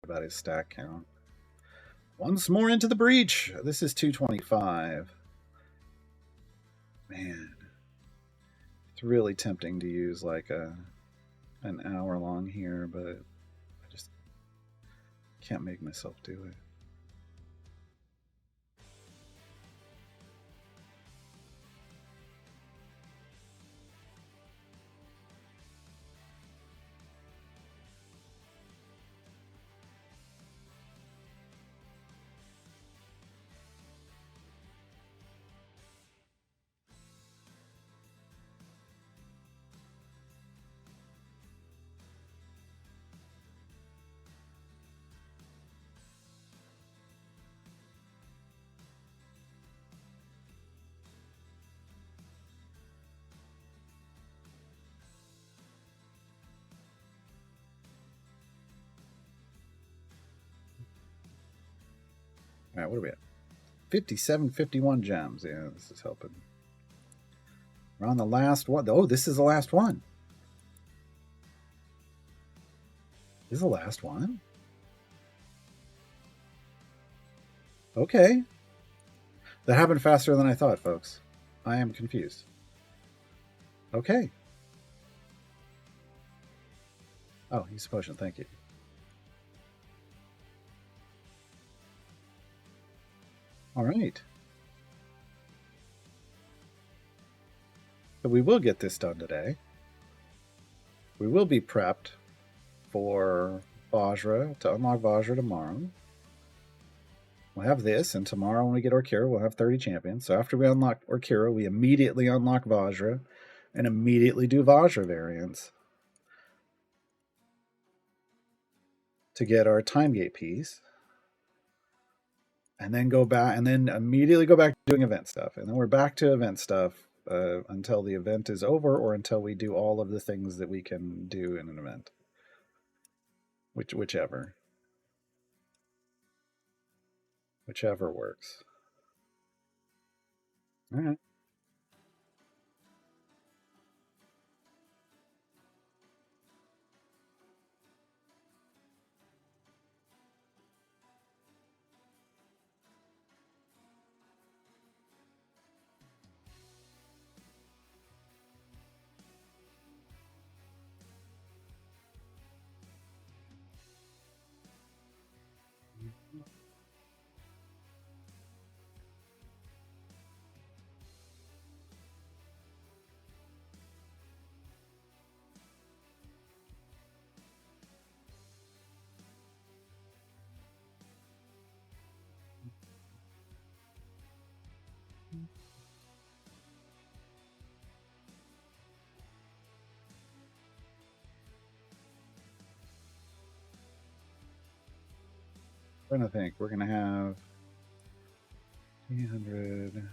about his stack count. Once more into the breach. This is 225. Man, it's really tempting to use like an hour long here, but I just can't make myself do it. All right, what are we at? 57, 51 gems. Yeah, this is helping. We're on the last one. Oh, this is the last one. This is the last one? Okay. That happened faster than I thought, folks. I am confused. Okay. Oh, he's a potion. Thank you. All right. So we will get this done today. We will be prepped for Vajra, to unlock Vajra tomorrow. We'll have this, and tomorrow when we get Orkira, we'll have 30 champions. So after we unlock Orkira, we immediately unlock Vajra and immediately do Vajra variants to get our time gate piece. And then go back, and then immediately go back to doing event stuff. And then we're back to event stuff until the event is over or until we do all of the things that we can do in an event. Whichever works. All right. I'm trying to think. We're going to have 300.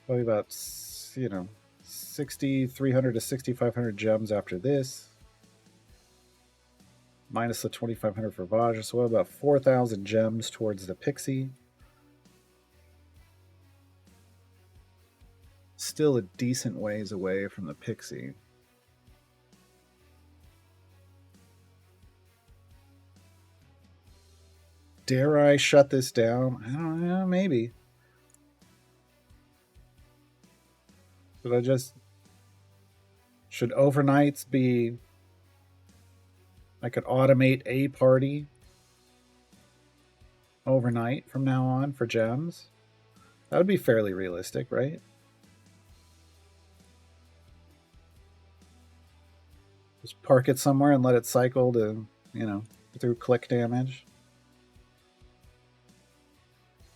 Probably about, 6,300 to 6,500 gems after this. Minus the 2,500 for Vajra. So about 4,000 gems towards the Pixie. Still a decent ways away from the Pixie. Dare I shut this down? I don't know, maybe. Should overnights be, I could automate a party overnight from now on for gems? That would be fairly realistic, right? Just park it somewhere and let it cycle to, through click damage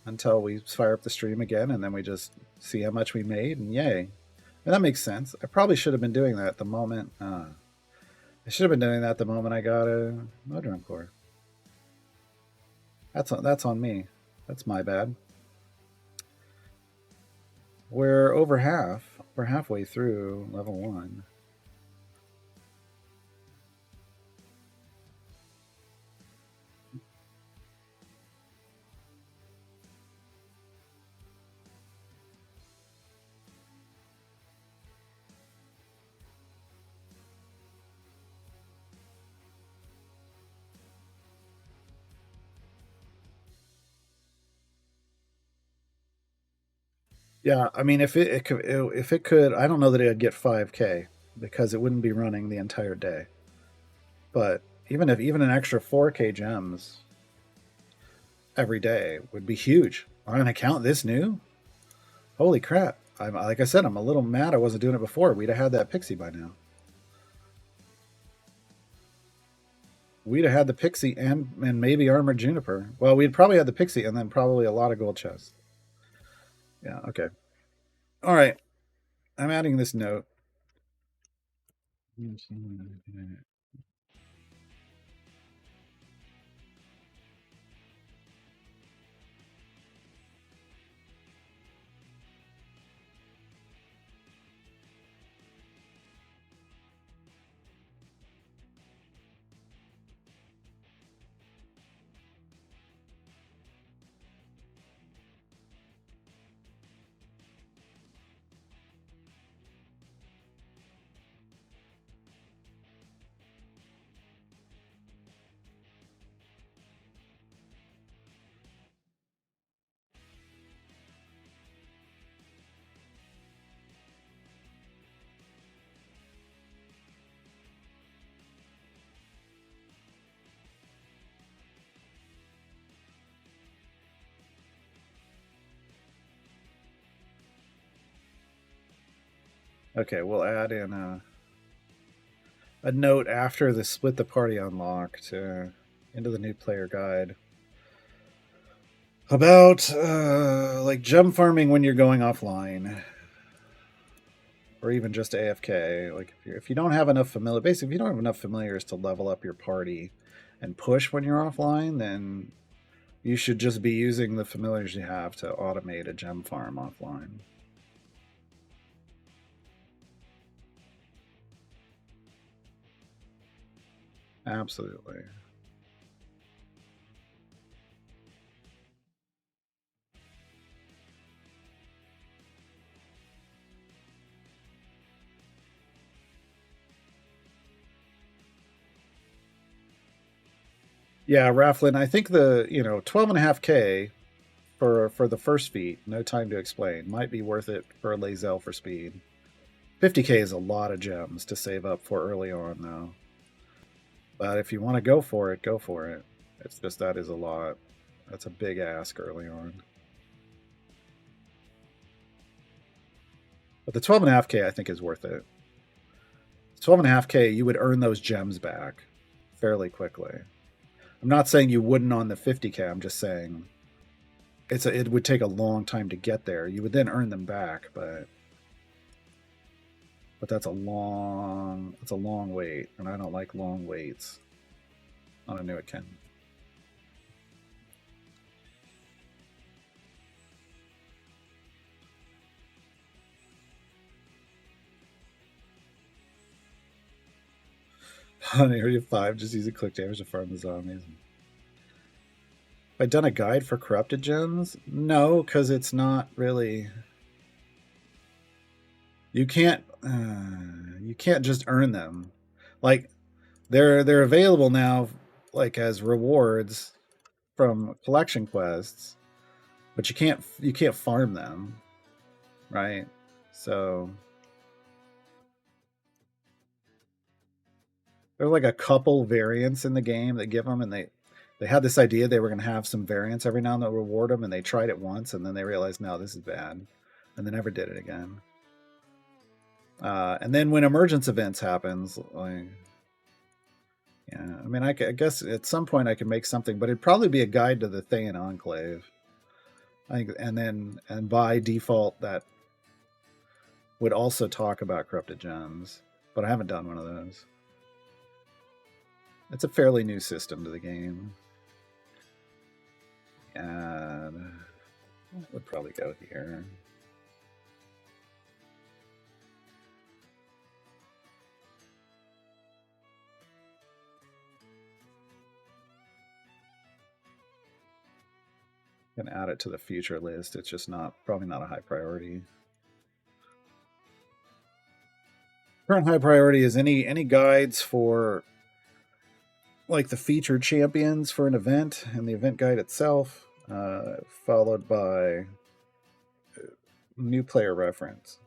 until we fire up the stream again, and then we just see how much we made, and yay. And that makes sense. I probably should have been doing that the moment. I should have been doing that the moment I got a Modron core. That's on me. That's my bad. We're over half. We're halfway through level 1. Yeah, I mean, if it could, I don't know that it'd get 5K because it wouldn't be running the entire day. But even an extra 4K gems every day would be huge on an account this new. Holy crap! I'm like I said, I'm a little mad I wasn't doing it before. We'd have had that pixie by now. We'd have had the pixie and maybe armored juniper. Well, we'd probably had the pixie and then probably a lot of gold chests. Yeah. Okay. All right. I'm adding this note. Okay, we'll add in a note after the split the party unlocked into the new player guide about like gem farming when you're going offline or even just AFK. Like if you don't have enough familiar, basically if you don't have enough familiars to level up your party and push when you're offline, then you should just be using the familiars you have to automate a gem farm offline. Absolutely. Yeah, Rafflin, I think the 12.5K for the first feat, no time to explain, might be worth it for a Lazel for speed. 50K is a lot of gems to save up for early on, though. But if you want to go for it, go for it. It's just that is a lot. That's a big ask early on. But the 12.5K, I think, is worth it. 12.5K, you would earn those gems back fairly quickly. I'm not saying you wouldn't on the 50K. I'm just saying it would take a long time to get there. You would then earn them back, but that's a long wait, and I don't like long waits on a new account. On Area 5, just using click damage to farm the zombies. Have I done a guide for corrupted gems? No, because it's not really. You can't just earn them. Like they're available now, like as rewards from collection quests, but you can't farm them, right? So there's like a couple variants in the game that give them, and they had this idea they were going to have some variants every now and then reward them, and they tried it once, and then they realized no, this is bad, and they never did it again. And then when emergence events happens, like, yeah, I mean, I guess at some point I could make something, but it'd probably be a guide to the Thayan Enclave. I think, and by default that would also talk about corrupted gems, but I haven't done one of those. It's a fairly new system to the game. And would probably go here. Can add it to the future list. It's just probably not a high priority. Current high priority is any guides for like the featured champions for an event and the event guide itself, followed by new player reference.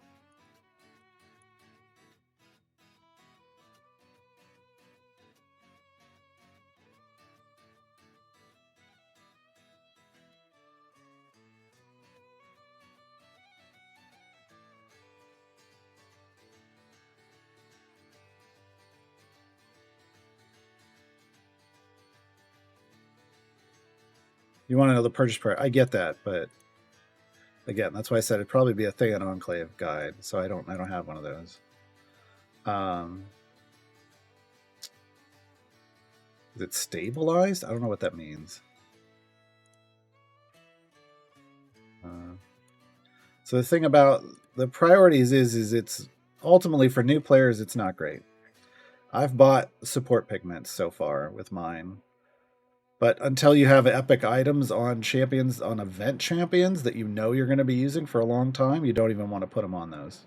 You want to know the purchase price? I get that, but again, that's why I said it'd probably be a Theon Enclave guide. So I don't have one of those. Is it stabilized? I don't know what that means. So the thing about the priorities is it's ultimately for new players. It's not great. I've bought support pigments so far with mine. But until you have epic items on champions, on event champions that you know you're going to be using for a long time, you don't even want to put them on those.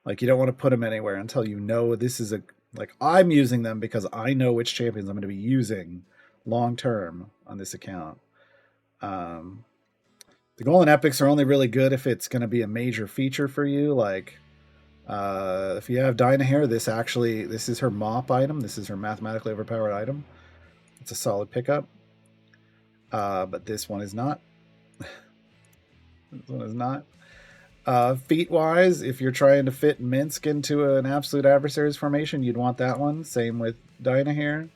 Like, you don't want to put them anywhere until you know this is a. Like, I'm using them because I know which champions I'm going to be using long term on this account. The golden epics are only really good if it's going to be a major feature for you. Like, if you have Dinah here, this is her mop item. This is her mathematically overpowered item. It's a solid pickup. But this one is not. This one is not. Feat wise, if you're trying to fit Minsk into an absolute adversaries formation, you'd want that one. Same with Dinah here.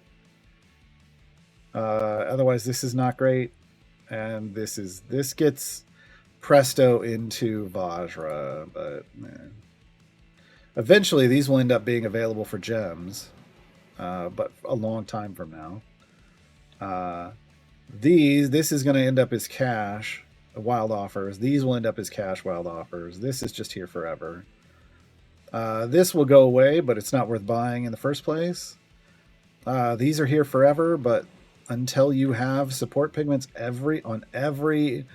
Otherwise, this is not great. And this gets Presto into Vajra, but eventually these will end up being available for gems, but a long time from now. This is going to end up as cash wild offers. These will end up as cash wild offers. This is just here forever. This will go away, but it's not worth buying in the first place. These are here forever, but until you have support pigments on every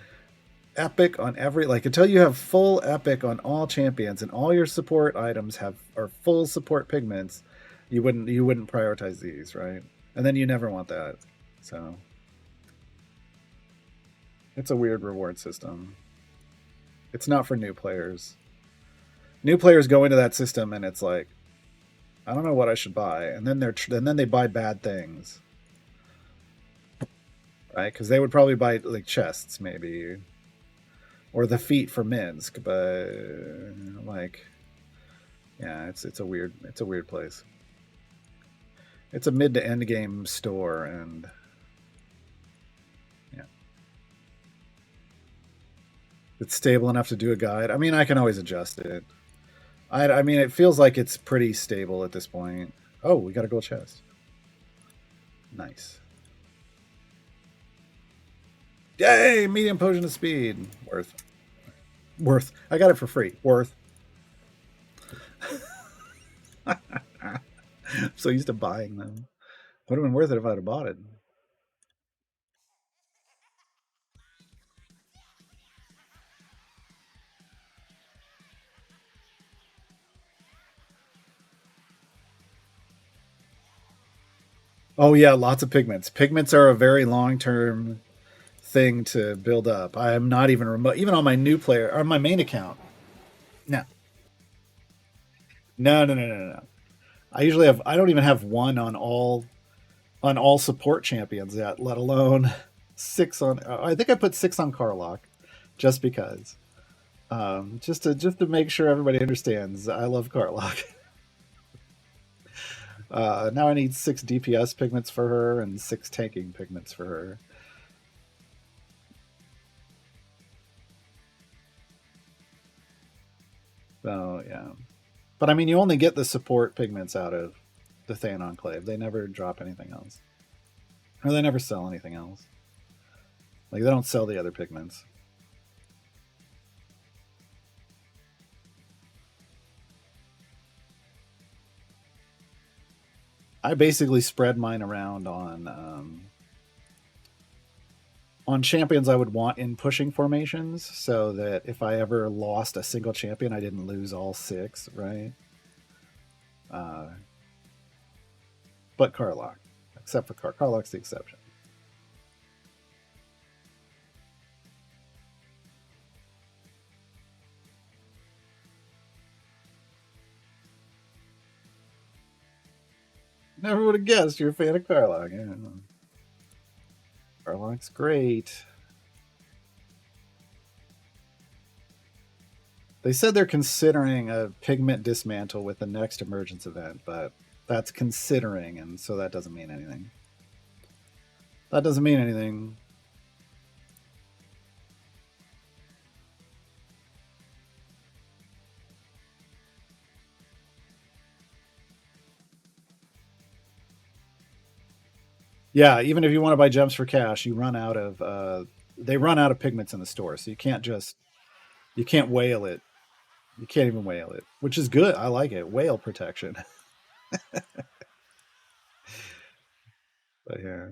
epic, until you have full epic on all champions and all your support items are full support pigments, you wouldn't prioritize these, right? And then you never want that. So it's a weird reward system. It's not for new players. New players go into that system and it's like, I don't know what I should buy, and then they buy bad things, right? Because they would probably buy like chests maybe, or the feet for Minsk, but like, yeah, it's a weird place. It's a mid to end game store, and yeah, it's stable enough to do a guide. I mean, I can always adjust it. I mean, it feels like it's pretty stable at this point. Oh, we got a gold chest. Nice. Yay! Medium potion of speed. Worth. I got it for free. Worth. I'm so used to buying them. Would have been worth it if I'd have bought it. Oh yeah, lots of pigments. Pigments are a very long-term thing to build up. I am not even remote, even on my new player, on my main account. No. No. I don't even have one on all support champions yet, let alone 6 on. I think I put 6 on Karlach, just because, just to make sure everybody understands. I love Karlach. Now I need 6 DPS pigments for her and 6 tanking pigments for her. So yeah, but I mean, you only get the support pigments out of the Theon Enclave. They never drop anything else, or they never sell anything else. Like, they don't sell the other pigments. I basically spread mine around on champions I would want in pushing formations, so that if I ever lost a single champion, I didn't lose all 6, right? But Karlach, except for Karlach's the exception. Never would have guessed you're a fan of Karlach. Yeah. Karlach's great. They said they're considering a pigment dismantle with the next emergence event, but that's considering, and so that doesn't mean anything. That doesn't mean anything. Yeah, even if you want to buy gems for cash, you run out of they run out of pigments in the store, so you can't whale it. You can't even whale it, which is good. I like it. Whale protection. But yeah,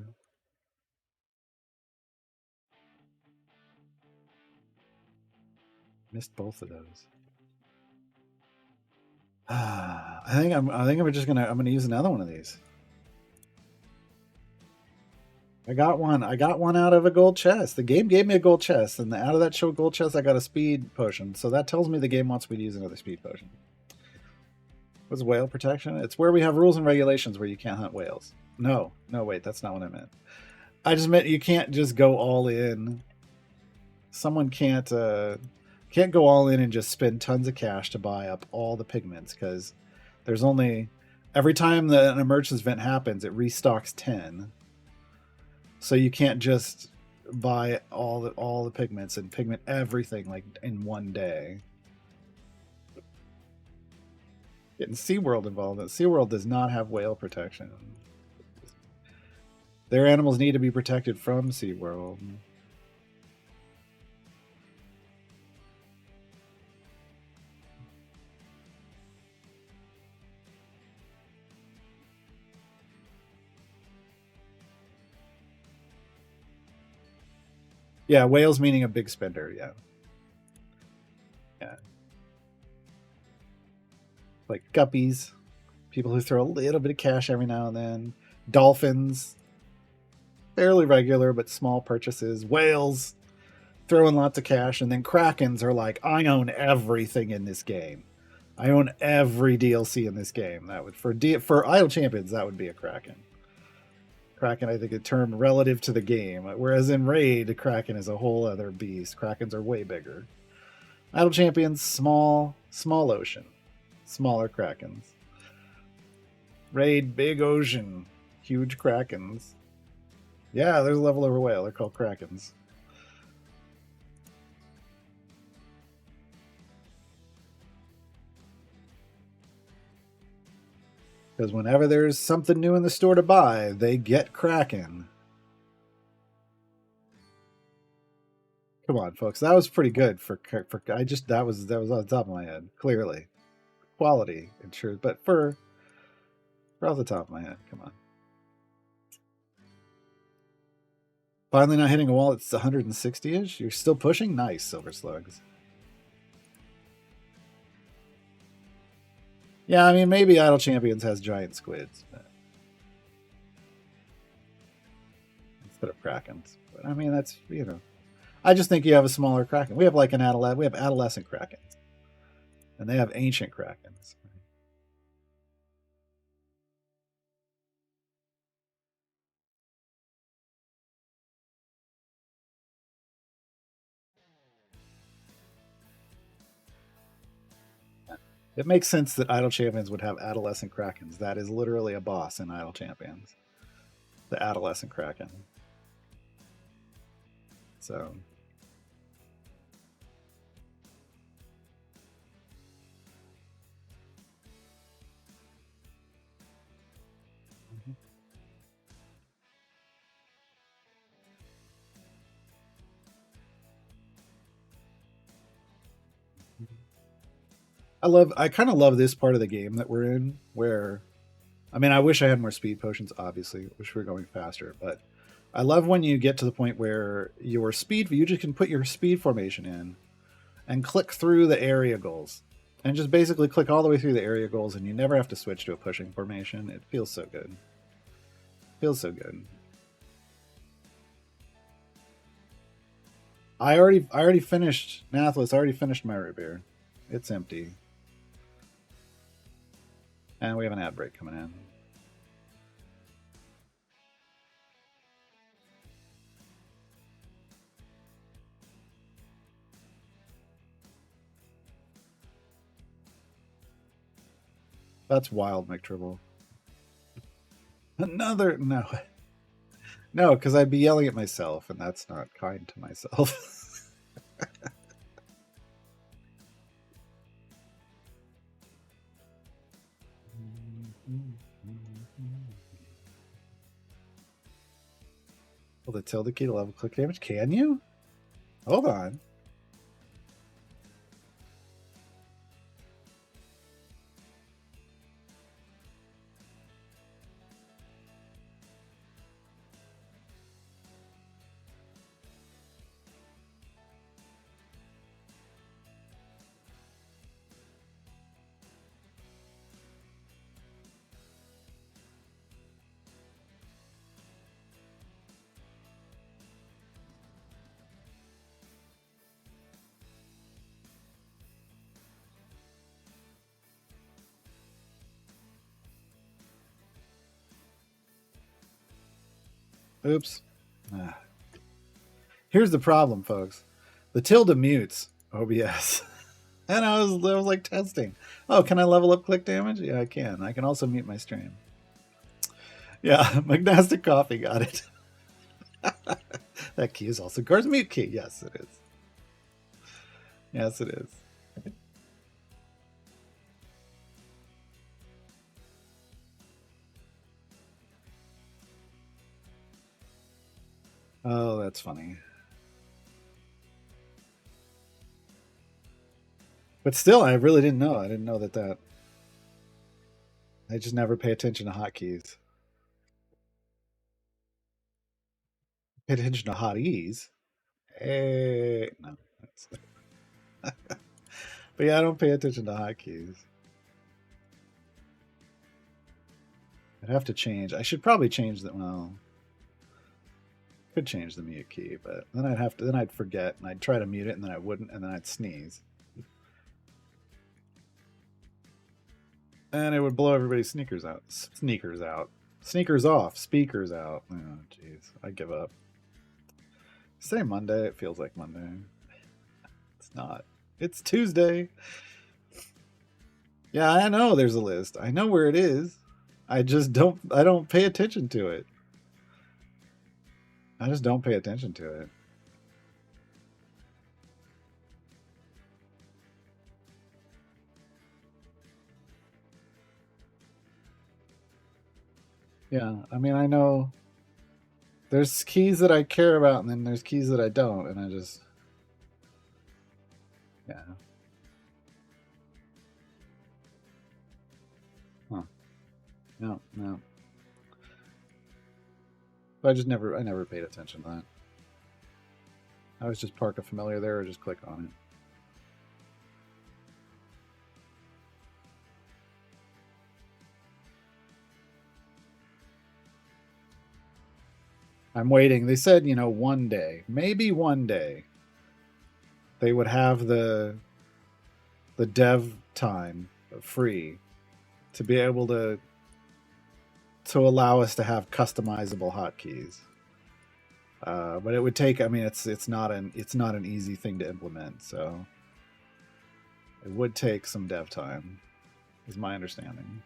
missed both of those. I think I'm gonna use another one of these. I got one. I got one out of a gold chest. The game gave me a gold chest, and out of that show gold chest, I got a speed potion. So that tells me the game wants me to use another speed potion. What's whale protection? It's where we have rules and regulations where you can't hunt whales. No, wait, that's not what I meant. I just meant you can't just go all in. Someone can't go all in and just spend tons of cash to buy up all the pigments because there's only every time an emergence event happens, it restocks 10. So you can't just buy all the pigments and pigment everything like in one day. Getting SeaWorld involved. SeaWorld does not have whale protection. Their animals need to be protected from SeaWorld. Yeah, whales meaning a big spender. Yeah. Yeah. Like guppies, people who throw a little bit of cash every now and then. Dolphins, fairly regular but small purchases. Whales, throwing lots of cash. And then krakens are like, I own everything in this game. I own every DLC in this game. That would for Idle Champions, that would be a kraken. Kraken, I think, a term relative to the game. Whereas in Raid, Kraken is a whole other beast. Krakens are way bigger. Idle Champions, small ocean, smaller Krakens. Raid, big ocean, huge Krakens. Yeah, there's a level over whale. They're called Krakens. Because whenever there's something new in the store to buy, they get Kraken. Come on, folks. That was pretty good for that was on the top of my head. Clearly, quality ensures, but for off the top of my head, come on. Finally, not hitting a wall. It's 160ish. You're still pushing. Nice, Silver Slugs. Yeah, I mean, maybe Idle Champions has giant squids instead of Krakens. But I mean, that's, I just think you have a smaller Kraken. We have like we have adolescent Krakens, and they have ancient Krakens. It makes sense that Idle Champions would have adolescent Krakens. That is literally a boss in Idle Champions. The adolescent Kraken. So. I kind of love this part of the game that we're in where, I mean, I wish I had more speed potions, obviously. I wish we were going faster, but I love when you get to the point where you just can put your speed formation in and click through the area goals and just basically click all the way through the area goals, and you never have to switch to a pushing formation. It feels so good. Feels so good. I already finished Nathless. I already finished my root beer. It's empty. And we have an ad break coming in. That's wild, McTribble. Another no, no, because I'd be yelling at myself, and that's not kind to myself. Will the tilde key to level click damage? Can you? Hold on. Oops. Ah. Here's the problem, folks. The tilde mutes OBS. And I was like testing. Oh, can I level up click damage? Yeah, I can. I can also mute my stream. Yeah, Magnastic Coffee got it. That key is also Gar's mute key. Yes, it is. Yes, it is. Oh, that's funny. But still, I really didn't know. I didn't know that. I just never pay attention to hotkeys. Pay attention to hotkeys. No. But yeah, I don't pay attention to hotkeys. I'd have to change. I should probably change that. Well, could change the mute key, but then I'd have to. Then I'd forget, and I'd try to mute it, and then I wouldn't, and then I'd sneeze, and it would blow everybody's sneakers out. Sneakers out. Sneakers off. Speakers out. Oh, jeez. I give up. Say Monday. It feels like Monday. It's not. It's Tuesday. Yeah, I know there's a list. I know where it is. I just don't. I don't pay attention to it. I just don't pay attention to it. Yeah, I mean, I know there's keys that I care about, and then there's keys that I don't, and I just, yeah. Huh. No, no. But I never paid attention to that. I was just park a familiar there or just click on it. I'm waiting. They said, one day, maybe one day, they would have the dev time free to be able to allow us to have customizable hotkeys. But it would take. I mean, it's not an easy thing to implement. So it would take some dev time, is my understanding.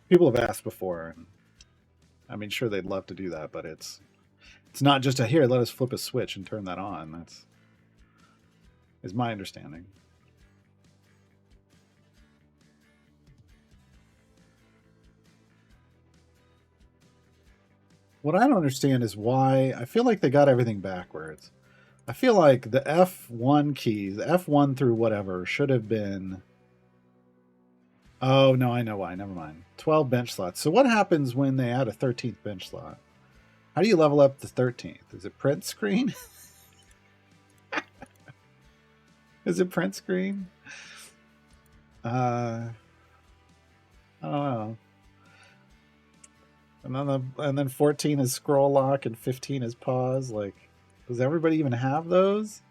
People have asked before, and I mean, sure they'd love to do that, but it's not just a here. Let us flip a switch and turn that on. That's is my understanding. What I don't understand is why I feel like they got everything backwards. I feel like the F1 keys, F1 through whatever, should have been. Oh, no, I know why. Never mind. 12 bench slots. So what happens when they add a 13th bench slot? How do you level up the 13th? Is it print screen? Is it print screen? I don't know. And then 14 is scroll lock and 15 is pause. Like, does everybody even have those?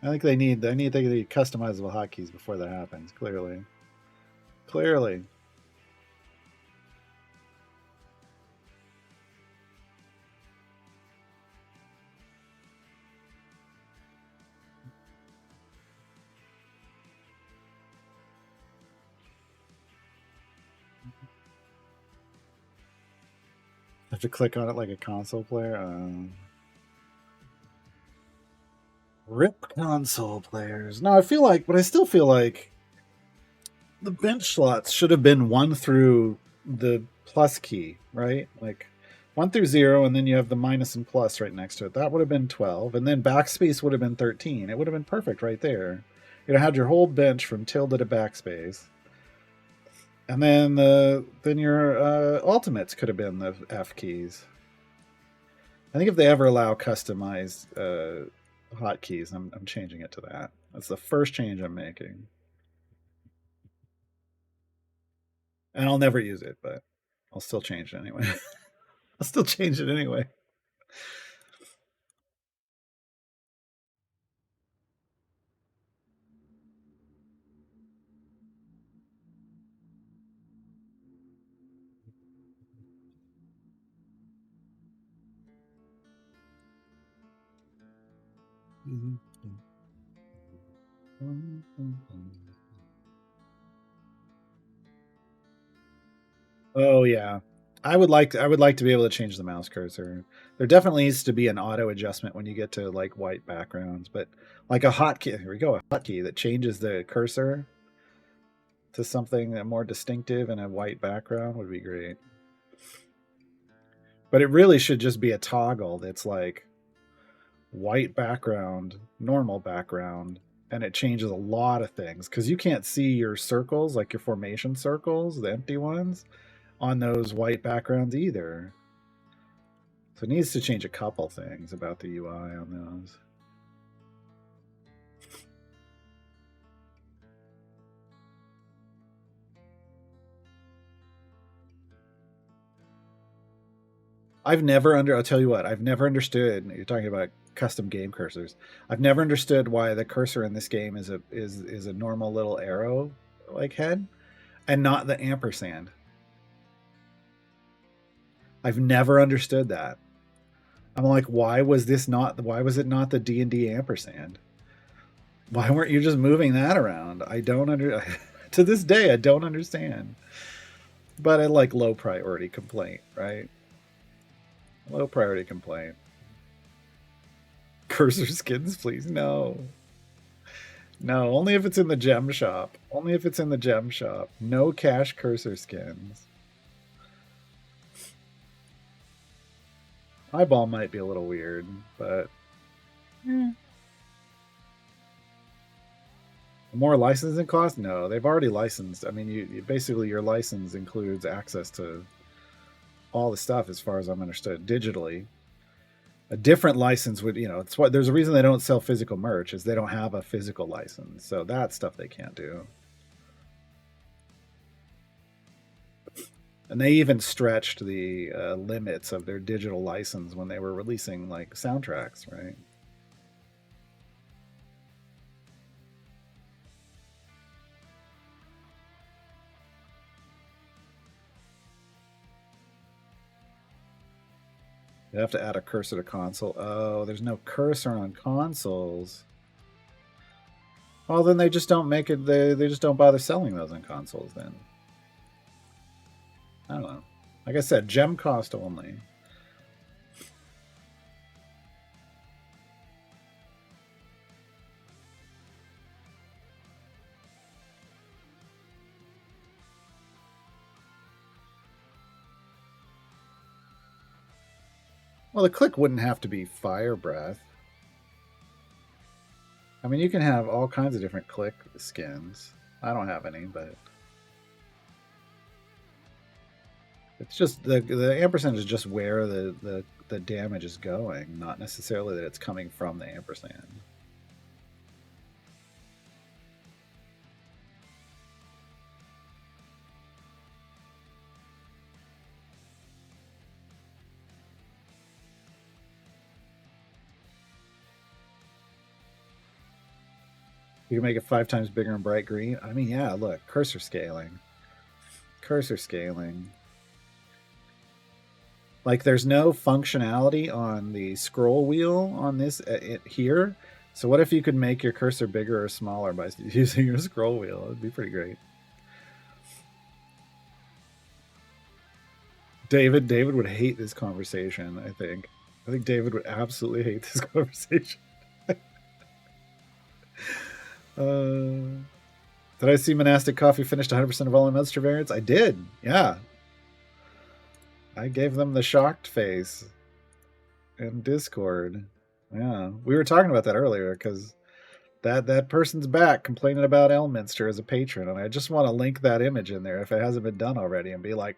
I think they need customizable hotkeys before that happens. Clearly. have to click on it like a console player. Rip console players. No, but I still feel like the bench slots should have been 1 through the plus key, right? Like 1 through 0, and then you have the minus and plus right next to it. That would have been 12, and then backspace would have been 13. It would have been perfect right there. You'd have had your whole bench from tilde to backspace. And then your ultimates could have been the F keys. I think if they ever allow customized hotkeys, I'm changing it to that. That's the first change I'm making. And I'll never use it, but I'll still change it anyway. I'll still change it anyway. Oh yeah. I would like to be able to change the mouse cursor. There definitely needs to be an auto adjustment when you get to like white backgrounds, but like a hotkey, here we go, a hotkey that changes the cursor to something more distinctive in a white background would be great. But it really should just be a toggle that's like white background, normal background, and it changes a lot of things because you can't see your circles, like your formation circles, the empty ones, on those white backgrounds either. So it needs to change a couple things about the UI on those. I'll tell you what, I've never understood, you're talking about custom game cursors. I've never understood why the cursor in this game is a normal little arrow like head and not the ampersand. I've never understood that. I'm like, why was it not the D&D ampersand? Why weren't you just moving that around? To this day I don't understand. But I like low priority complaint, right? Low priority complaint. Cursor skins, please. No. No, only if it's in the gem shop. Only if it's in the gem shop. No cash cursor skins. Eyeball might be a little weird, but more licensing cost? No, they've already licensed. I mean, you basically your license includes access to all the stuff, as far as I'm understood, digitally. A different license would, it's what there's a reason they don't sell physical merch is they don't have a physical license, so that stuff they can't do. And they even stretched the limits of their digital license when they were releasing like soundtracks, right? You have to add a cursor to console. Oh, there's no cursor on consoles. Well, then they just don't make it. They just don't bother selling those on consoles. Then I don't know. Like I said, gem cost only. Well, the click wouldn't have to be fire breath. I mean, you can have all kinds of different click skins. I don't have any, but it's just the ampersand is just where the damage is going, not necessarily that it's coming from the ampersand. You can make it 5 times bigger and bright green. I mean, yeah, look, cursor scaling. Cursor scaling. Like there's no functionality on the scroll wheel on this here. So what if you could make your cursor bigger or smaller by using your scroll wheel? It'd be pretty great. David would hate this conversation, I think. I think David would absolutely hate this conversation. Did I see Monastic Coffee finished 100% of all monster variants? I did, yeah. I gave them the shocked face in Discord. Yeah, we were talking about that earlier because that person's back complaining about Elminster as a patron, and I just want to link that image in there if it hasn't been done already, and be like,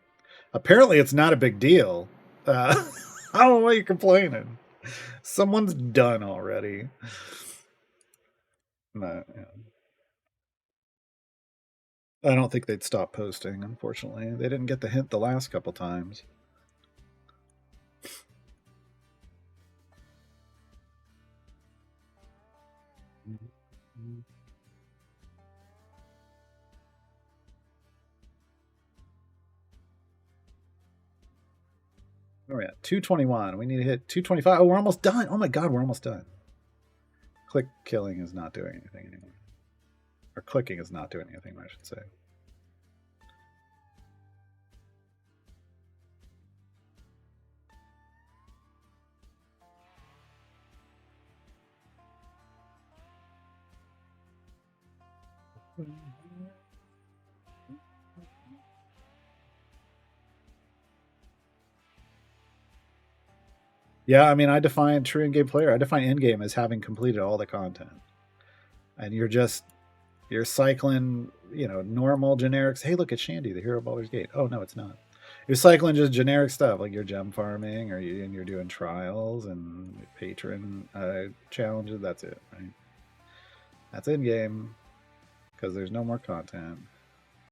apparently it's not a big deal. I don't know why you're complaining. Someone's done already. No, yeah. I don't think they'd stop posting, unfortunately. They didn't get the hint the last couple times. Oh yeah, 221. We need to hit 225. Oh, we're almost done. Oh my god, we're almost done. Click killing is not doing anything anymore. Or clicking is not doing anything, I should say. Yeah, I mean, I define true in-game player. I define in-game as having completed all the content, and you're cycling, normal generics. Hey, look, it's Shandy, the hero of Baldur's Gate. Oh no, it's not. You're cycling just generic stuff like you're gem farming, and you're doing trials and patron challenges. That's it, right? That's in-game because there's no more content.